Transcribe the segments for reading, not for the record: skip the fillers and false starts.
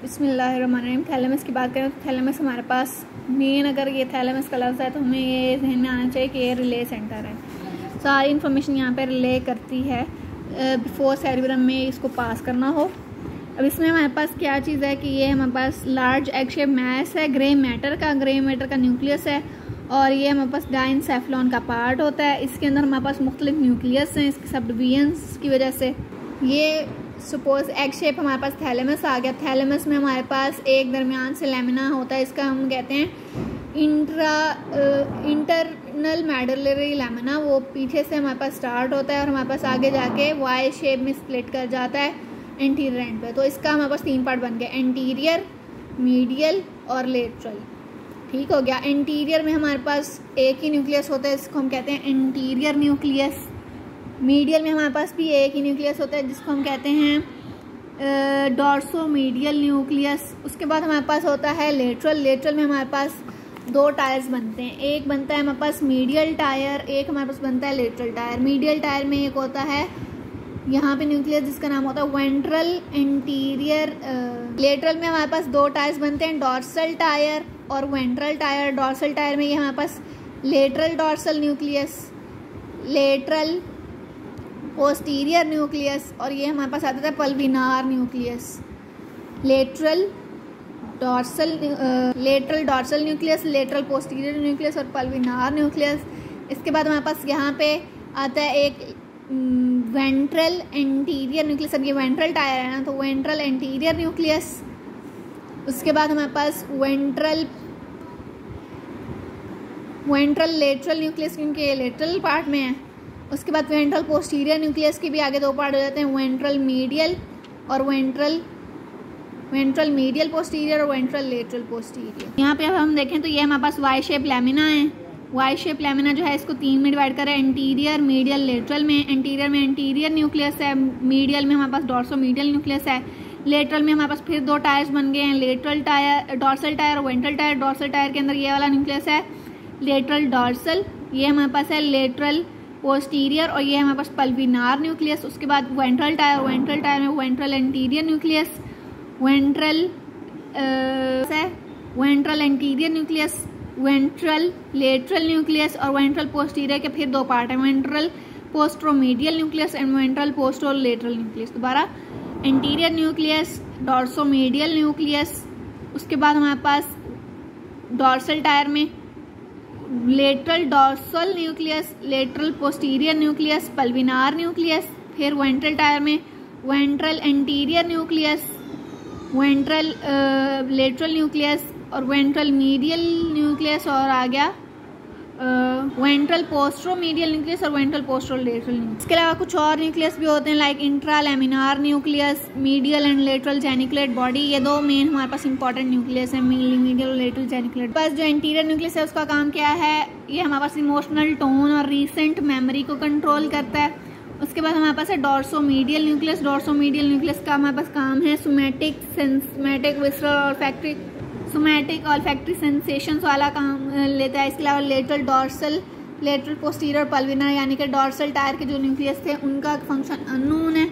बिस्मिल्लाहिर्रहमानिर्रहीम। थैलेमस की बात करें तो थैलेमस हमारे पास मेन, अगर ये थैलेमस का लफ्ज़ है तो हमें ये जहन में आना चाहिए कि ये रिले सेंटर है। सारी इन्फॉर्मेशन यहाँ पे रिले करती है बिफोर सेरेब्रम में इसको पास करना हो। अब इसमें हमारे पास क्या चीज़ है कि ये हमारे पास लार्ज एग शेप मैस है, ग्रे मैटर का न्यूक्लियस है, और ये हमारे पास डाइनसेफ्लॉन का पार्ट होता है। इसके अंदर हमारे पास मुख्तलिफ न्यूक्लियस हैं, इसके सब डिवीजन्स की वजह से। ये सपोज एग शेप हमारे पास थैलेमस आ गया। थैलेमस में हमारे पास एक दरमियान से लेमिना होता है, इसका हम कहते हैं इंटरनल मेडुलरी लेमिना। वो पीछे से हमारे पास स्टार्ट होता है और हमारे पास आगे जाके वाई शेप में स्प्लिट कर जाता है एंटीरियर एंड पे। तो इसका हमारे पास 3 पार्ट बन गए, एंटीरियर, मीडियल और लेटरल। ठीक हो गया। एंटीरियर में हमारे पास एक ही न्यूक्लियस होता है, इसको हम कहते हैं एंटीरियर न्यूक्लियस। मीडियल में हमारे पास भी एक ही न्यूक्लियस होता है, जिसको हम कहते हैं डॉर्सोमीडियल न्यूक्लियस। उसके बाद हमारे पास होता है लेटरल। लेटरल में हमारे पास 2 टायर्स बनते हैं, एक बनता है हमारे पास मीडियल टायर, एक हमारे पास बनता है लेटरल टायर। मीडियल टायर में एक होता है यहाँ पे न्यूक्लियस जिसका नाम होता है वेंट्रल एंटीरियर। लेटरल में हमारे पास 2 टायर्स बनते हैं, डॉर्सल टायर और वेंट्रल टायर। डॉर्सल टायर में ये हमारे पास lateral dorsal nucleus, lateral posterior nucleus, और ये हमारे पास आता है pulvinar nucleus. Lateral dorsal nucleus, lateral posterior nucleus और पल्विनार न्यूक्लियस। इसके बाद हमारे पास यहाँ पे आता है एक वेंट्रल एंटीरियर न्यूक्लियस। अब ये वेंट्रल टायर है ना, तो वेंट्रल एंटीरियर न्यूक्लियस। उसके बाद हमारे पास वेंट्रल लेटरल न्यूक्लियस, क्योंकि ये लेटरल पार्ट में है। उसके बाद वेंट्रल पोस्टीरियर न्यूक्लियस के भी आगे 2 पार्ट हो जाते हैं, वेंट्रल मीडियल और वेंट्रल मीडियल पोस्टीरियर और वेंट्रल लेटरल पोस्टीरियर। यहाँ पे अब हम देखें तो ये हमारे पास वाई शेप लैमिना है। वाई शेप लैमिना जो है इसको 3 में डिवाइड करें, एंटीरियर, मीडियल, लेटरल में। एंटीरियर में एंटीरियर न्यूक्लियस है, मीडियल में हमारे पास डॉर्सोमीडियल न्यूक्लियस है, लेटरल में हमारे पास फिर 2 टायर्स बन गए हैं, लेटरल टायर, डॉर्सल टायर और वेंट्रल टायर। डॉर्सल टायर के अंदर ये वाला न्यूक्लियस है लेटरल डॉर्सल, ये हमारे पास है लेटरल पोस्टीरियर, और ये हमारे पास पल्विनार न्यूक्लियस। उसके बाद वेंट्रल टायर में ventral anterior nucleus, ventral anterior nucleus, ventral lateral nucleus और वेंट्रल पोस्टीरियर के फिर 2 पार्ट हैं, ventral posteromedial nucleus and ventral postero lateral nucleus. दोबारा एंटीरियर न्यूक्लियस, डॉर्सोमीडियल न्यूक्लियस। उसके बाद हमारे पास डॉर्सल टायर में lateral dorsal nucleus, lateral posterior nucleus, pulvinar nucleus. फिर वेंट्रल टायर में ventral anterior nucleus, ventral lateral nucleus और वेंट्रल मीडियल न्यूक्लियस, और आ गया वेंट्रल पोस्ट्रोमीडियल न्यूक्लियस और वेंट्रल पोस्ट्रो लेटरल न्यूक्लियस। इसके अलावा कुछ और न्यूक्लियस भी होते हैं, like intralaminar nucleus, medial and lateral geniculate body. ये 2 मेन हमारे पास इंपॉर्टेंट न्यूक्लियस है, मीडियल और लेटरल जेनिकुलेट। बस जो इंटीरियर न्यूक्लियस है उसका काम क्या है, ये हमारे पास इमोशनल टोन और रिसेंट मेमोरी को कंट्रोल करता है। उसके बाद हमारे पास है डॉर्सोमीडियल न्यूक्लियस। डॉर्सोमीडियल न्यूक्लियस का हमारे पास काम है somatic visceral somatic olfactory sensations वाला काम लेता है। इसके अलावा लेटरल डॉर्सल, लेटरल पोस्टीरियर और पल्विनार, यानी कि डॉर्सल टायर के जो न्यूक्लियस थे उनका फंक्शन अननोन है।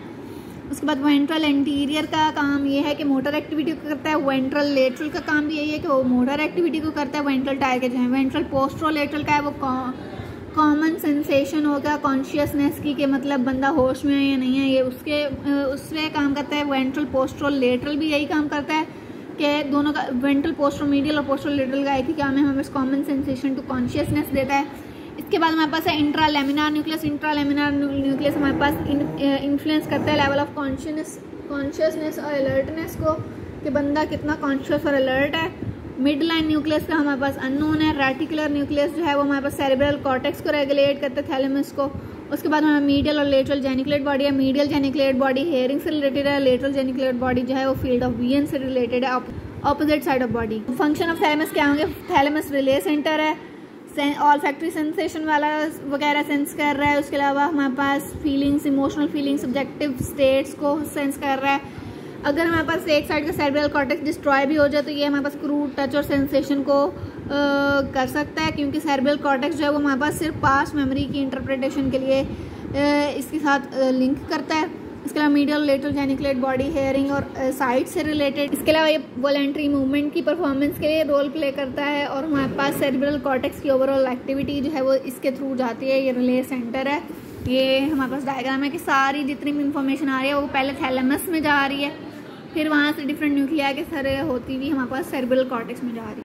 उसके बाद वेंट्रल एंटीरियर का काम ये है कि मोटर एक्टिविटी को करता है। वेंट्रल लेटरल का काम भी यही है कि वो मोटर एक्टिविटी को करता है। वेंट्रल टायर के जो है वेंट्रल पोस्ट्रो लेटरल का है, वो कॉमन सेंसेशन होगा कॉन्शियसनेस की, कि मतलब बंदा होश में है या नहीं है, ये उससे काम करता है। वेंट्रल पोस्ट्रो लेटरल भी यही काम करता है कि दोनों का, वेंट्रल पोस्ट्रोमीडियल और पोस्ट्रोलेटरल का एक ही काम है, हमें कॉमन सेंसेशन टू कॉन्शियसनेस देता है। इसके बाद हमारे पास है इंट्रालेमिनार न्यूक्लियस। इंट्रालेमिनार न्यूक्लियस हमारे पास इन्फ्लुएंस करता है लेवल ऑफ कॉन्शियसनेस और अलर्टनेस को, कि बंदा कितना कॉन्शियस और अलर्ट है। मिड लाइन न्यूक्लियस का हमारे पास अननोन है। रेटिकुलर न्यूक्लियस जो है वो हमारे पास सेरेब्रल कॉर्टेक्स को रेगुलेट करते हैं, थैलेमस को। उसके बाद हमारा मीडियल और लेटरल जेनिकुलेट बॉडी है। मीडियल जेनिकुलेट बॉडी हेयरिंग से रिलेटेड है, लेटरल जेनिकुलेट बॉडी जो है वो फील्ड ऑफ विजन से रिलेटेड है, opposite side of body. Function of thalamus क्या होंगे, थैलेमस रिले सेंटर है, ऑल्फैक्टरी सेंसेशन वाला वगैरह सेंस कर रहा है। उसके अलावा हमारे पास feelings, emotional feelings, subjective states को सेंस कर रहा है। अगर हमारे पास एक साइड का सेरेब्रल कॉर्टेक्स डिस्ट्रॉय भी हो जाए तो ये हमारे पास क्रूड टच और सेंसेशन को कर सकता है, क्योंकि सेरेब्रल कॉर्टेक्स जो है वो हमारे पास सिर्फ पास्ट मेमोरी की इंटरप्रिटेशन के लिए इसके साथ लिंक करता है। इसके अलावा medial lateral geniculate body hearing और साइट से रिलेटेड। इसके अलावा ये वॉलंटरी मूवमेंट की परफॉर्मेंस के लिए रोल प्ले करता है। और हमारे पास सेरिब्रल कॉर्टेक्स की ओवरऑल एक्टिविटी जो है वो इसके थ्रू जाती है। ये रिले सेंटर है। ये हमारे पास डायग्राम है कि सारी जितनी भी इंफॉर्मेशन आ रही है वो पहले थैलेमस में जा रही है, फिर वहाँ से डिफरेंट न्यूक्लिया के सर होती हुई हमारे पास सेरिब्रल कॉर्टेक्स में जा रही है।